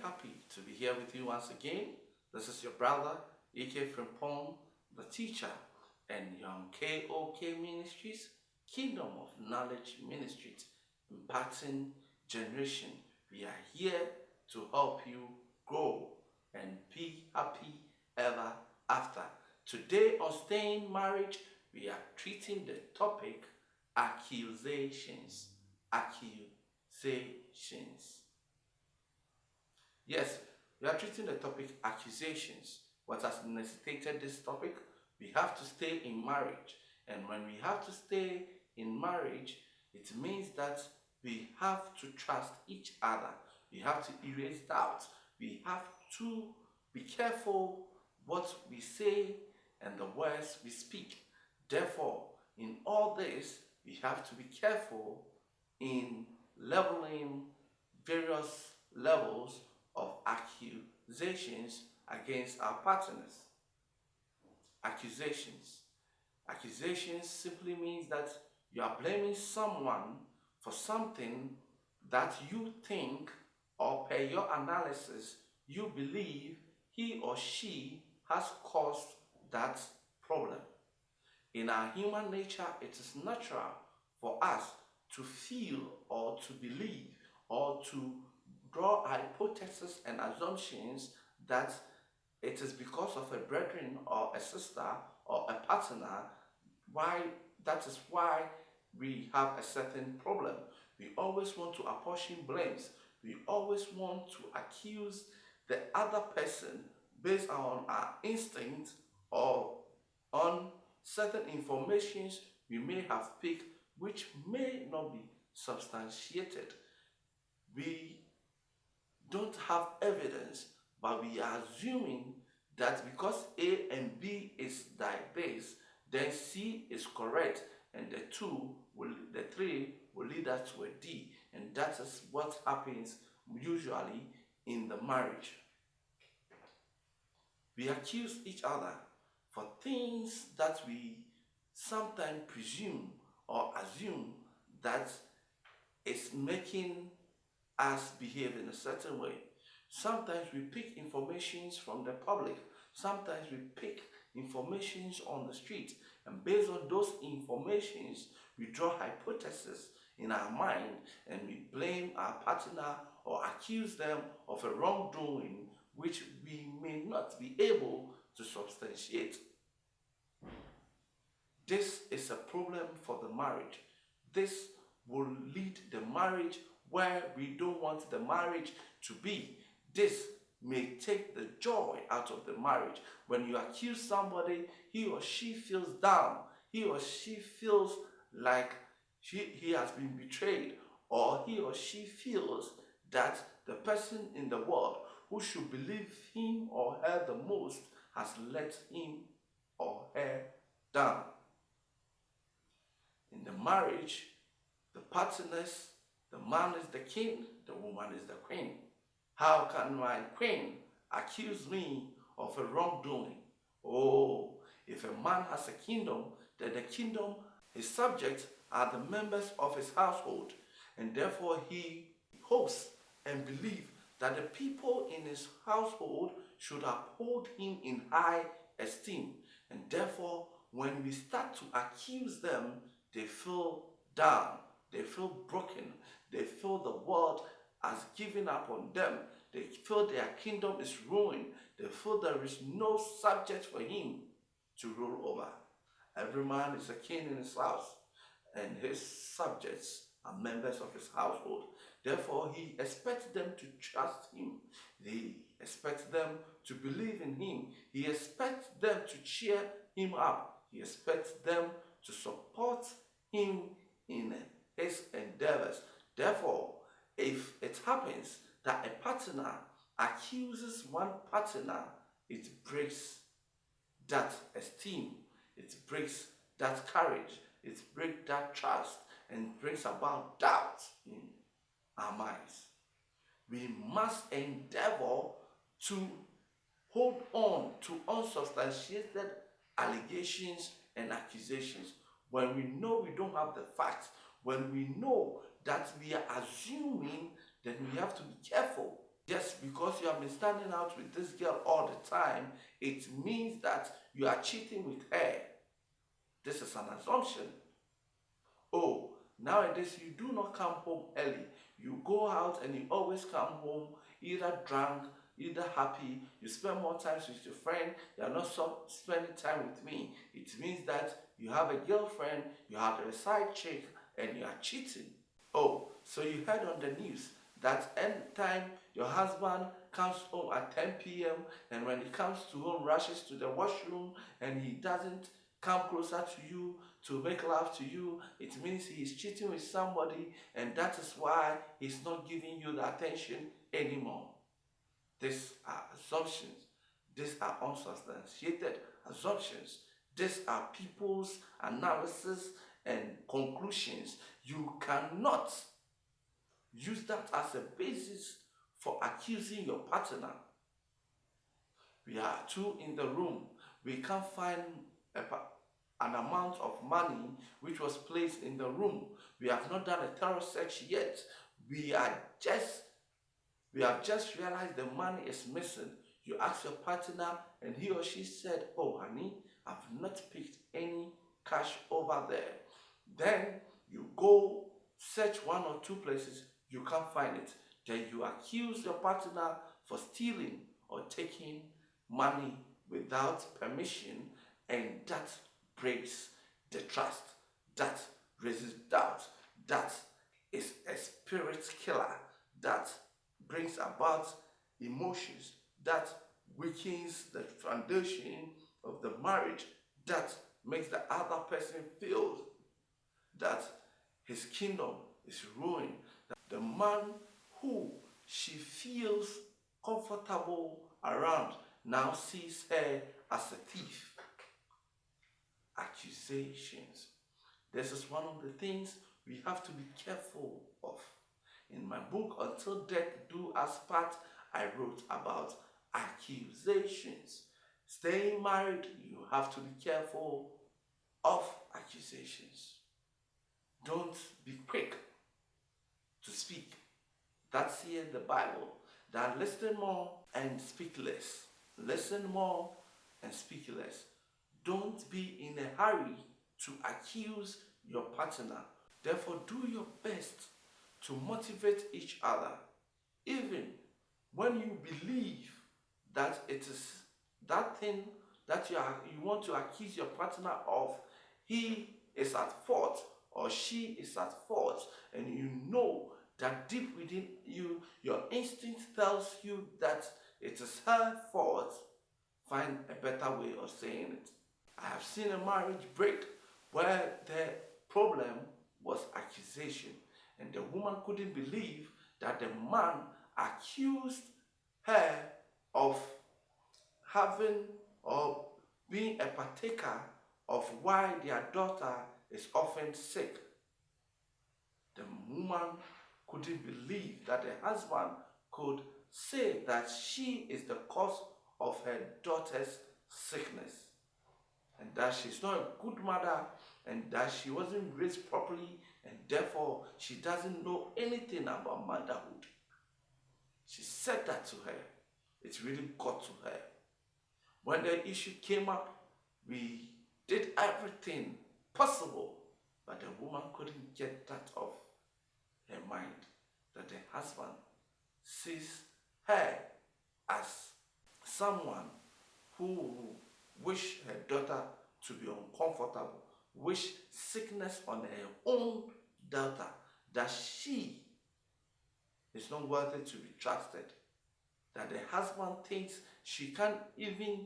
happy to be here with you once again. This is your brother, ekfrimpongtheteacher, and you're on KOKMinistries, Kingdom of Knowledge Ministries, impacting generation. We are here to help you grow and be happy ever after. Today on Staying Marriage, we are treating the topic accusations. Accusations. Yes, we are treating the topic accusations. What has necessitated this topic? We have to stay in marriage. And when we have to stay in marriage, it means that we have to trust each other. We have to erase doubt. We have to be careful what we say and the words we speak. Therefore, in all this, we have to be careful in leveling various levels of accusations against our partners. Accusations. Accusations simply means that you are blaming someone for something that you think, or per your analysis, you believe he or she has caused that problem. In our human nature, it is natural for us to feel or to believe or to draw hypotheses and assumptions that it is because of a brethren or a sister or a partner that is why we have a certain problem. We always want to apportion blames. We always want to accuse the other person based on our instinct or on certain informations we may have picked which may not be substantiated. We don't have evidence, but we are assuming that because A and B is like this, then C is correct, and the three will lead us to a D, and that is what happens usually in the marriage. We accuse each other for things that we sometimes presume or assume that is making us behave in a certain way. Sometimes we pick information from the public. Sometimes we pick information on the street, and based on those informations, we draw hypotheses in our mind and we blame our partner or accuse them of a wrongdoing which we may not be able to substantiate. This is a problem for the marriage. This will lead the marriage where we don't want the marriage to be. This may take the joy out of the marriage. When you accuse somebody, he or she feels down. He or she feels like he has been betrayed, or he or she feels that the person in the world who should believe him or her the most has let him or her down. In the marriage, the partners, the man is the king, the woman is the queen. How can my queen accuse me of a wrongdoing? Oh, if a man has a kingdom, then the kingdom, his subjects are the members of his household, and therefore he hopes and believes that the people in his household should uphold him in high esteem. And therefore, when we start to accuse them, they feel down, they feel broken, they feel the world has given up on them, they feel their kingdom is ruined, they feel there is no subject for him to rule over. Every man is a king in his house, and his subjects are members of his household. Therefore, he expects them to trust him. He expects them to believe in him. He expects them to cheer him up. He expects them to support him in his endeavors. Therefore, if it happens that a partner accuses one partner, it breaks that esteem, it breaks that courage, it breaks that trust, and brings about doubt in our minds. We must endeavor to hold on to unsubstantiated allegations and accusations. When we know we don't have the facts, when we know that we are assuming, then we have to be careful Just because you have been standing out with this girl all the time, it means that you are cheating with her. This is an assumption. Oh, nowadays you do not come home early. You go out and you always come home either drunk, either happy. You spend more time with your friend. You are not spending time with me. It means that you have a girlfriend, you have a side chick, and you are cheating. Oh, so you heard on the news that anytime your husband comes home at 10 p.m. and when he comes to home, rushes to the washroom and he doesn't come closer to you to make love to you, it means he is cheating with somebody, and that is why he's not giving you the attention anymore. These are assumptions. These are unsubstantiated assumptions. These are people's analysis and conclusions. You cannot use that as a basis for accusing your partner. We are two in the room. We can't find an amount of money which was placed in the room. We have not done a thorough search yet. We have just realized the money is missing. You ask your partner and he or she said, "Oh honey, I've not picked any cash over there." Then you go search one or two places, you can't find it. Then you accuse your partner for stealing or taking money without permission, and that breaks the trust. That raises doubt. That is a spirit killer. That brings about emotions. That weakens the foundation of the marriage. That makes the other person feel that his kingdom is ruined. The man who she feels comfortable around now sees her as a thief. Accusations. This is one of the things we have to be careful of. In my book, Until Death Do Us Part, I wrote about accusations. Staying married, you have to be careful of accusations. Don't be quick to speak. That's here in the Bible. That listen more and speak less. Listen more and speak less. Don't be in a hurry to accuse your partner. Therefore, do your best to motivate each other. Even when you believe that it is that thing that you want to accuse your partner of, he is at fault or she is at fault, and you know that deep within you, your instinct tells you that it is her fault, find a better way of saying it. I have seen a marriage break where the problem was accusation, and the woman couldn't believe that the man accused her of having or being a partaker of why their daughter is often sick. The woman couldn't believe that the husband could say that she is the cause of her daughter's sickness, and that she's not a good mother, and that she wasn't raised properly, and therefore she doesn't know anything about motherhood. She said that to her. It really got to her. When the issue came up, we did everything possible, but the woman couldn't get that off her mind, that the husband sees her as someone who wish her daughter to be uncomfortable, wish sickness on her own daughter, that she is not worthy to be trusted, that the husband thinks she can't even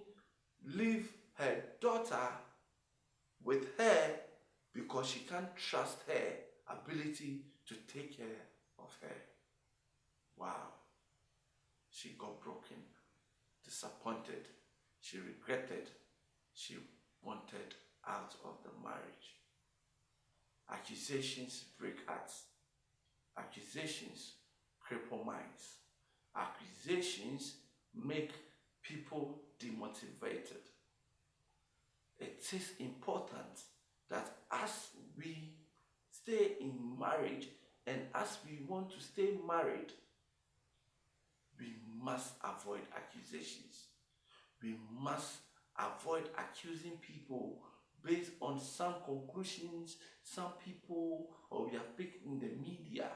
leave her daughter with her because she can't trust her ability to take care of her. Wow. She got broken, disappointed, she regretted, she wanted out of the marriage. Accusations break hearts. Accusations cripple minds. Accusations make people demotivated. It is important that as we stay in marriage and as we want to stay married, we must avoid accusations. We must avoid accusing people based on some conclusions some people or we have picked in the media.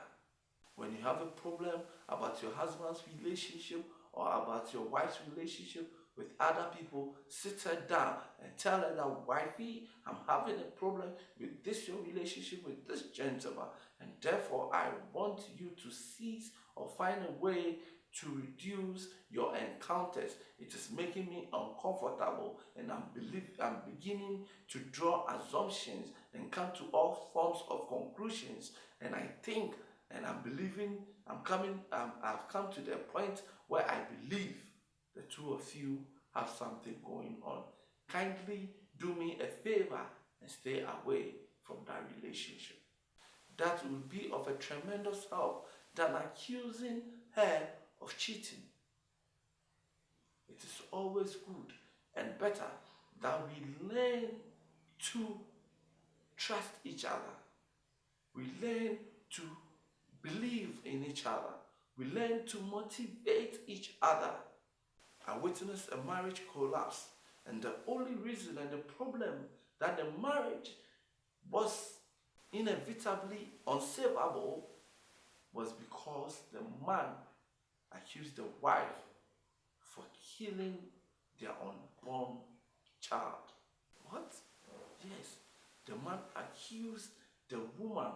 When you have a problem about your husband's relationship or about your wife's relationship with other people, sit her down and tell her that, wifey, I'm having a problem with this your relationship with this gentleman, and therefore I want you to cease or find a way to reduce your encounters. It is making me uncomfortable, and I'm beginning to draw assumptions and come to all forms of conclusions. And I think, and I'm believing, I've come to the point where I believe the two of you have something going on. Kindly do me a favor and stay away from that relationship. That will be of a tremendous help than accusing her of cheating. It is always good and better that we learn to trust each other. We learn to believe in each other. We learn to motivate each other. I witnessed a marriage collapse, and the only reason and the problem that the marriage was inevitably unsavable was because the man accused the wife for killing their unborn child. What? Yes, the man accused the woman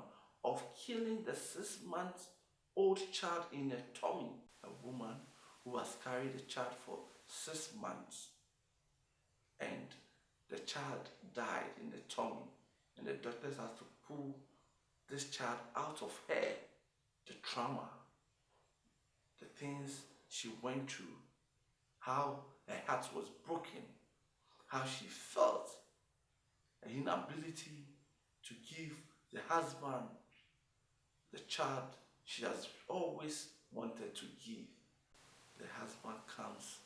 of killing the 6-month-old child in her tummy. A woman who has carried the child for 6 months, and the child died in the tummy, and the doctors had to pull this child out of her. The trauma, the things she went through, how her heart was broken, how she felt, an inability to give the husband the child she has always wanted to give. The husband comes,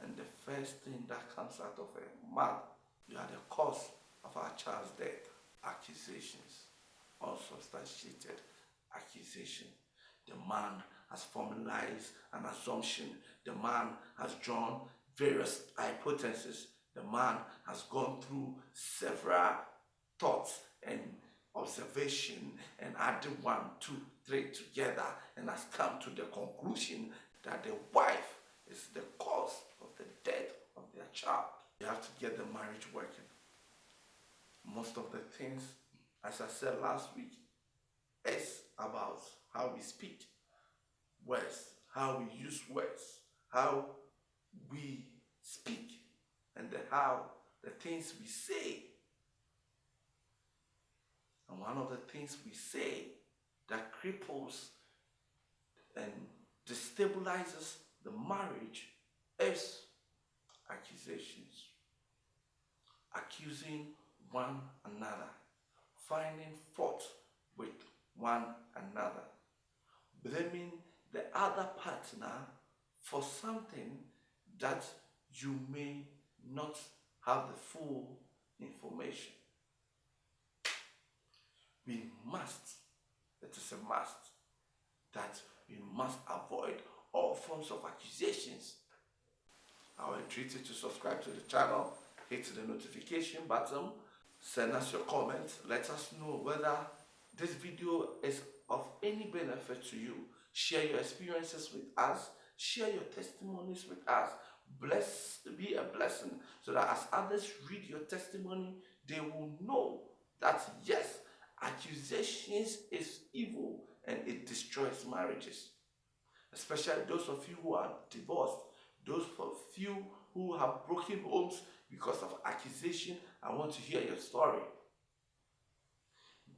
and the first thing that comes out of her mouth, you are the cause of our child's death. Accusations, unsubstantiated accusation. The man has formalized an assumption. The man has drawn various hypotheses. The man has gone through several thoughts and observation and added 1, 2, 3 together, and has come to the conclusion that the wife is the cause of the death of their child. You have to get the marriage working. Most of the things, as I said last week, is about how we speak words, how we use words, how we speak, and how the things we say. And one of the things we say that cripples and destabilizes the marriage is accusations. Accusing one another, finding fault with one another, blaming the other partner for something that you may not have the full information. We must, it is a must, that we must avoid all forms of accusations. I will entreat you to subscribe to the channel, hit the notification button, send us your comments, let us know whether this video is of any benefit to you. Share your experiences with us, share your testimonies with us. Be a blessing, so that as others read your testimony, they will know that yes, accusations is evil and it destroys marriages. Especially those of you who are divorced, those of you who have broken homes because of accusation. I want to hear your story.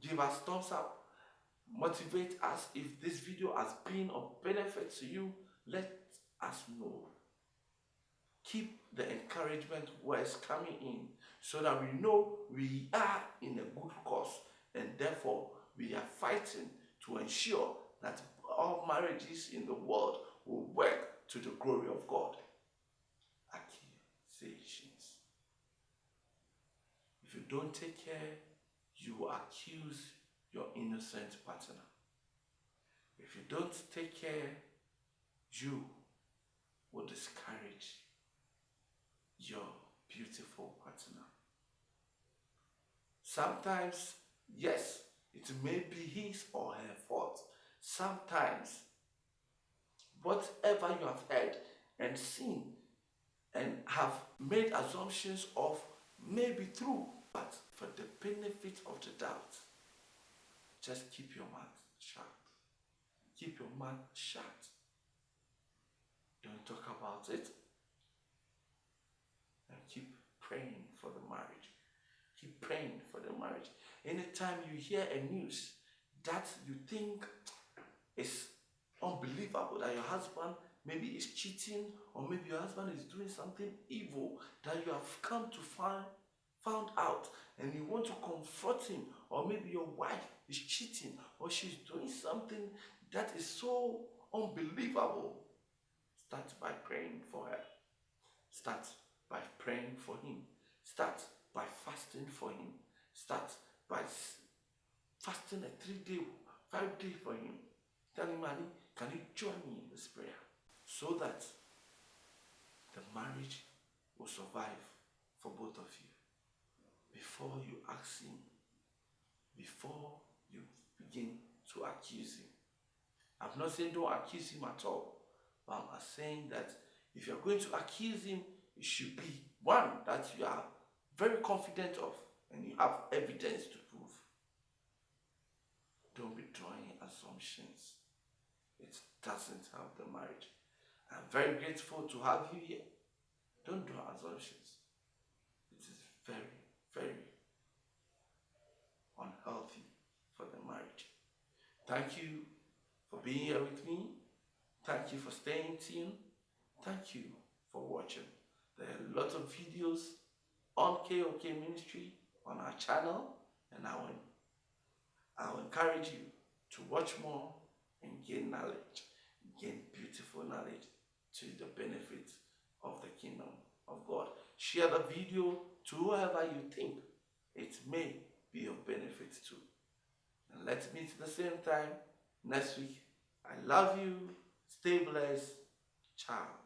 Give us thumbs up. Motivate us. If this video has been of benefit to you, let us know. Keep the encouragement words coming in, so that we know we are in a good cause, and therefore we are fighting to ensure that all marriages in the world will work to the glory of God. Accusations. If you don't take care, you will accuse your innocent partner. If you don't take care, you will discourage your beautiful partner. Sometimes, yes, it may be his or her fault. Sometimes, whatever you have heard and seen and have made assumptions of may be true, but for the benefit of the doubt, just keep your mouth shut. Keep your mouth shut. Don't talk about it. And keep praying for the marriage. Keep praying for the marriage. Anytime you hear a news that you think is unbelievable, that your husband maybe is cheating, or maybe your husband is doing something evil that you have come to found out, and you want to confront him, or maybe your wife is cheating or she's doing something that is so unbelievable, start by praying for her. Start by praying for him. Start by fasting for him. Start by fasting a 3-day, 5-day for him. Tell him, honey, can you join me in this prayer so that the marriage will survive for both of you? Before you ask him, before you begin to accuse him. I'm not saying don't accuse him at all, but I'm saying that if you're going to accuse him, it should be one that you are very confident of and you have evidence to prove. Don't be drawing assumptions. It doesn't help the marriage. I'm very grateful to have you here. Don't draw assumptions. It is very, very unhealthy for the marriage. Thank you for being here with me. Thank you for staying tuned. Thank you for watching. There are a lot of videos on KOKMinistry on our channel, and I will encourage you to watch more and gain knowledge, gain beautiful knowledge to the benefit of the kingdom of God. Share the video to whoever you think it may be of benefit to. And let's meet at the same time next week. I love you. Stay blessed. Ciao.